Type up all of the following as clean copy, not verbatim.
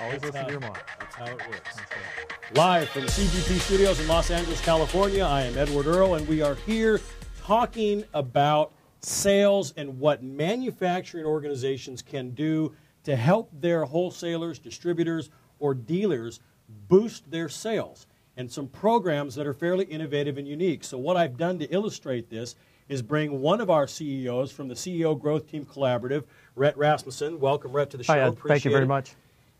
Always listen to your mom. That's how it works. Live from the CGP studios in Los Angeles, California, I am Edward Earl, and we are here talking about sales and what manufacturing organizations can do to help their wholesalers, distributors, or dealers boost their sales, and some programs that are fairly innovative and unique. So what I've done to illustrate this is bring one of our CEOs from the CEO Growth Team Collaborative, Rhett Rasmussen. Welcome, Rhett, to the show. Hi, Ed. Thank you very much.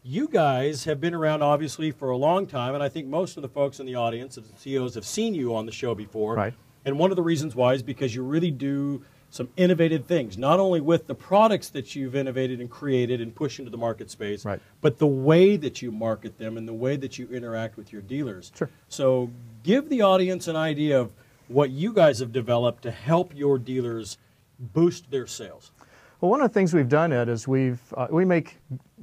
You guys have been around, obviously, for a long time, and I think most of the folks in the audience, the CEOs, have seen you on the show before. Right. And one of the reasons why is because you really do some innovative things, not only with the products that you've innovated and created and pushed into the market space, right, but the way that you market them and the way that you interact with your dealers. Sure. So give the audience an idea of what you guys have developed to help your dealers boost their sales. Well, one of the things we've done, Ed, is we make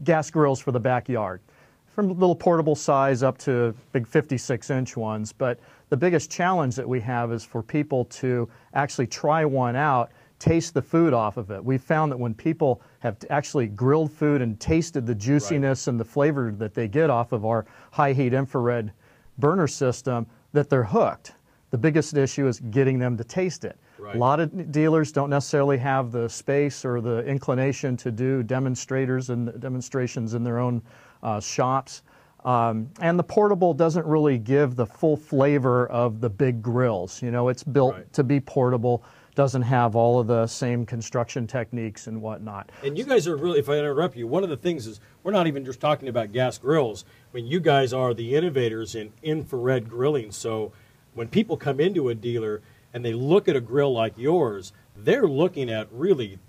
gas grills for the backyard, from little portable size up to big 56-inch ones. But the biggest challenge that we have is for people to actually try one out, taste the food off of it. We've found that when people have actually grilled food and tasted the juiciness and the flavor that they get off of our high-heat infrared burner system, that they're hooked. The biggest issue is getting them to taste it. Right. A lot of dealers don't necessarily have the space or the inclination to do demonstrations in their own shops. And the portable doesn't really give the full flavor of the big grills. You know, it's built to be portable, doesn't have all of the same construction techniques and whatnot. And you guys are really, if I interrupt you, one of the things is we're not even just talking about gas grills. I mean, you guys are the innovators in infrared grilling. So when people come into a dealer and they look at a grill like yours, they're looking at really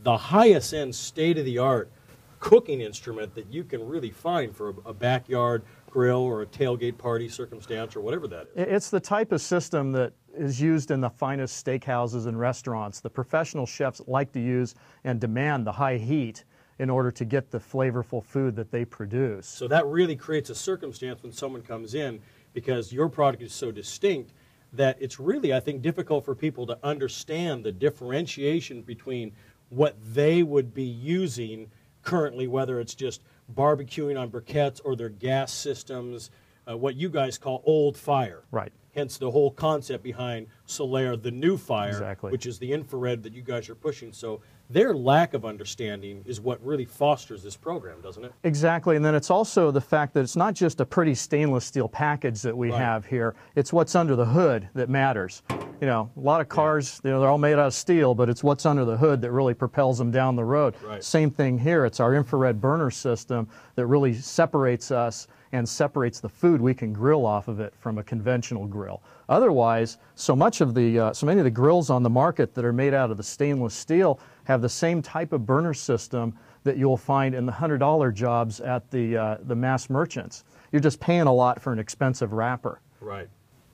the highest end state-of-the-art cooking instrument that you can really find for a backyard grill or a tailgate party circumstance or whatever that is. It's the type of system that is used in the finest steakhouses and restaurants. The professional chefs like to use and demand the high heat in order to get the flavorful food that they produce. So that really creates a circumstance when someone comes in, because your product is so distinct that it's really, I think, difficult for people to understand the differentiation between what they would be using currently, whether it's just barbecuing on briquettes or their gas systems, what you guys call old fire. Right. Hence the whole concept behind Solaire, the new fire, exactly, which is the infrared that you guys are pushing. So their lack of understanding is what really fosters this program, doesn't it? Exactly, and then it's also the fact that it's not just a pretty stainless steel package that we have here. It's what's under the hood that matters. You know, a lot of cars, you know, they're all made out of steel, but it's what's under the hood that really propels them down the road. Right. Same thing here. It's our infrared burner system that really separates us and separates the food we can grill off of it from a conventional grill. Otherwise, so many of the grills on the market that are made out of the stainless steel have the same type of burner system that you'll find in the $100 jobs at the mass merchants. You're just paying a lot for an expensive wrapper. Right.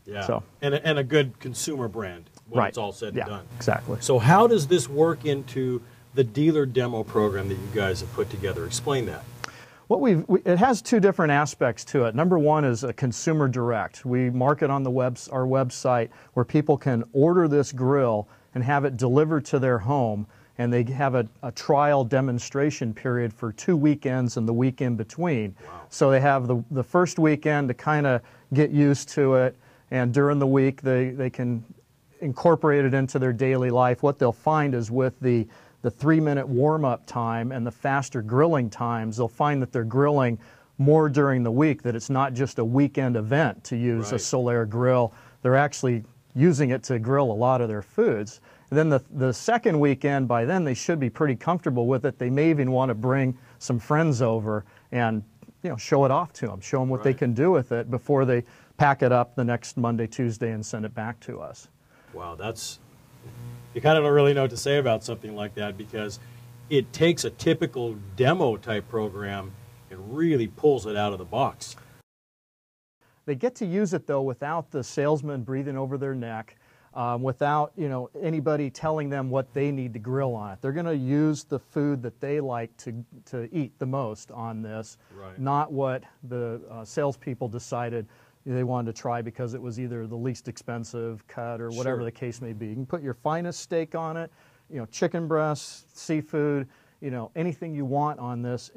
Yeah. So. And a good consumer brand when it's all said and done. Exactly. So how does this work into the dealer demo program that you guys have put together? Explain that. It has two different aspects to it. Number one is a consumer direct. We market on our website where people can order this grill and have it delivered to their home, and they have a trial demonstration period for 2 weekends and the week in between. Wow. So they have the first weekend to kind of get used to it, and during the week they can incorporate it into their daily life. What they'll find is with the 3-minute warm-up time and the faster grilling times, they'll find that they're grilling more during the week, that it's not just a weekend event to use a Solaire grill. They're actually using it to grill a lot of their foods. And then the second weekend, by then, they should be pretty comfortable with it. They may even want to bring some friends over and, you know, show it off to them, show them what they can do with it before they pack it up the next Monday, Tuesday, and send it back to us. Wow, you kind of don't really know what to say about something like that, because it takes a typical demo type program and really pulls it out of the box. They get to use it, though, without the salesman breathing over their neck, without, you know, anybody telling them what they need to grill on it. They're going to use the food that they like to eat the most on this, not what the salespeople decided they wanted to try because it was either the least expensive cut or whatever the case may be. You can put your finest steak on it, you know, chicken breasts, seafood, you know, anything you want on this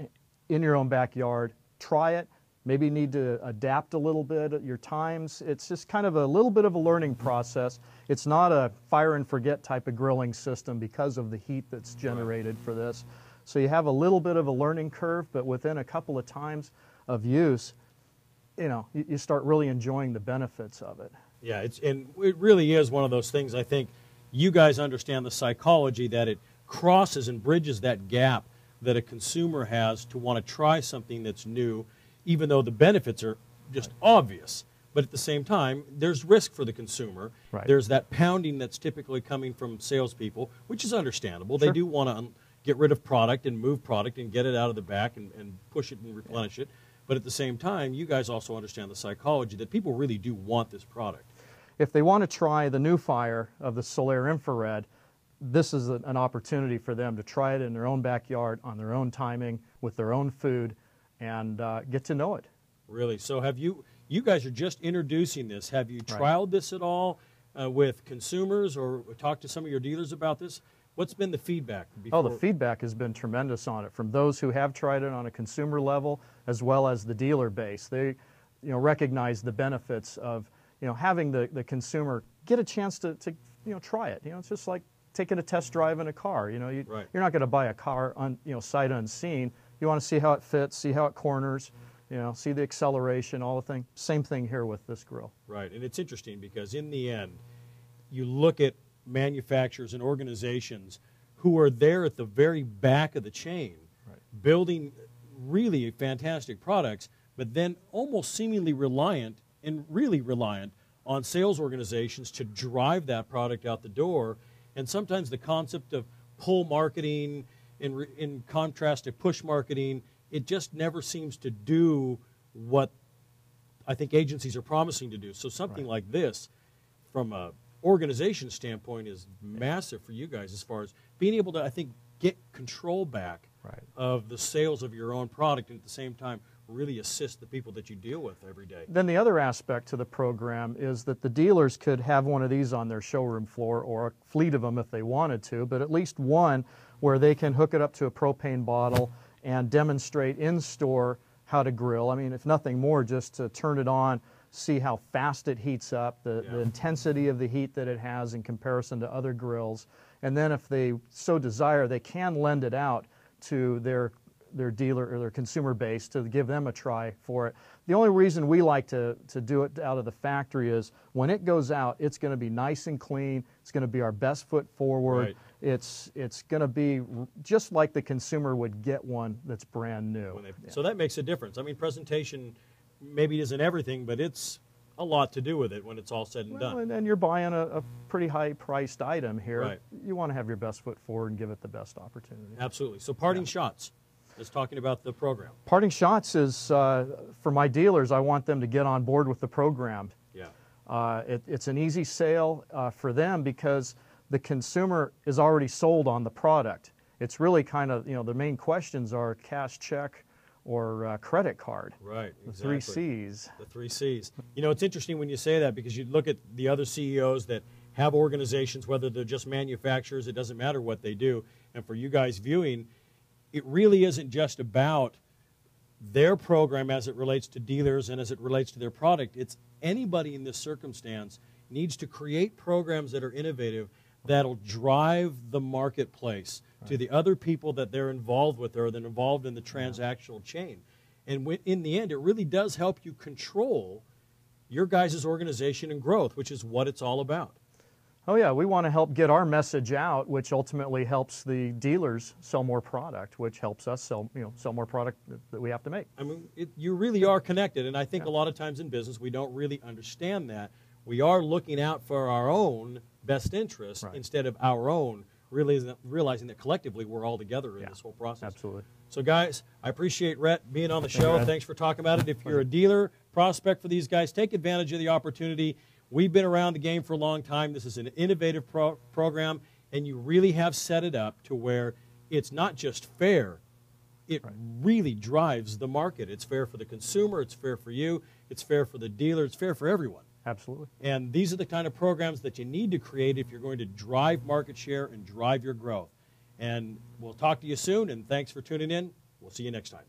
in your own backyard try it. Maybe you need to adapt a little bit at your times. It's just kind of a little bit of a learning process. It's not a fire and forget type of grilling system because of the heat that's generated for this. So you have a little bit of a learning curve, but within a couple of times of use, you know, you start really enjoying the benefits of it. Yeah, and it really is one of those things. I think you guys understand the psychology that it crosses and bridges that gap that a consumer has to want to try something that's new, even though the benefits are just obvious. But at the same time, there's risk for the consumer. Right. There's that pounding that's typically coming from salespeople, which is understandable. Sure. They do want to get rid of product and move product and get it out of the back and push it and replenish it. But at the same time, you guys also understand the psychology that people really do want this product. If they want to try the new fire of the Solaire Infrared, this is an opportunity for them to try it in their own backyard, on their own timing, with their own food, and get to know it. Really? So have you guys are just introducing this. Have you trialed this at all with consumers or talked to some of your dealers about this? What's been the feedback? Oh, the feedback has been tremendous on it from those who have tried it on a consumer level as well as the dealer base. They, recognize the benefits of, having the consumer get a chance to try it. It's just like taking a test drive in a car. You're not going to buy a car sight unseen. You want to see how it fits, see how it corners, see the acceleration, all the things. Same thing here with this grill. Right, and it's interesting because in the end, you look at manufacturers and organizations who are there at the very back of the chain, building really fantastic products, but then almost seemingly reliant on sales organizations to drive that product out the door. And sometimes the concept of pull marketing in contrast to push marketing, it just never seems to do what I think agencies are promising to do. So something like this, from a organization standpoint, is massive for you guys as far as being able to, I think, get control back of the sales of your own product and at the same time really assist the people that you deal with every day. Then the other aspect to the program is that the dealers could have one of these on their showroom floor or a fleet of them if they wanted to, but at least one where they can hook it up to a propane bottle and demonstrate in store how to grill. I mean, if nothing more, just to turn it on, see how fast it heats up, the intensity of the heat that it has in comparison to other grills. And then if they so desire, they can lend it out to their dealer or their consumer base to give them a try for it. The only reason we like to do it out of the factory is when it goes out, it's going to be nice and clean. It's going to be our best foot forward. Right. It's going to be just like the consumer would get one that's brand new. So that makes a difference. I mean, presentation maybe isn't everything, but it's a lot to do with it when it's all said and done. And you're buying a pretty high-priced item here. Right. You want to have your best foot forward and give it the best opportunity. Absolutely. So parting shots. Just talking about the program. Parting shots is, for my dealers, I want them to get on board with the program. Yeah. It's an easy sale for them because the consumer is already sold on the product. It's really kind of, the main questions are cash, check, or credit card. Right, exactly. The 3 C's. The 3 C's. It's interesting when you say that because you look at the other CEOs that have organizations, whether they're just manufacturers, it doesn't matter what they do. And for you guys viewing, it really isn't just about their program as it relates to dealers and as it relates to their product. It's anybody in this circumstance needs to create programs that are innovative that'll drive the marketplace to the other people that they're involved with or that are involved in the transactional chain. And in the end, it really does help you control your guys' organization and growth, which is what it's all about. Oh yeah, we want to help get our message out, which ultimately helps the dealers sell more product, which helps us sell more product that we have to make. I mean, you really are connected, and I think a lot of times in business we don't really understand that. We are looking out for our own best interest instead of our own, realizing that collectively we're all together in this whole process. Absolutely. So guys, I appreciate Rhett being on the show. Thanks for talking about it. If you're a dealer, prospect for these guys, take advantage of the opportunity. We've been around the game for a long time. This is an innovative program, and you really have set it up to where it's not just fair. It really drives the market. It's fair for the consumer. It's fair for you. It's fair for the dealer. It's fair for everyone. Absolutely. And these are the kind of programs that you need to create if you're going to drive market share and drive your growth. And we'll talk to you soon, and thanks for tuning in. We'll see you next time.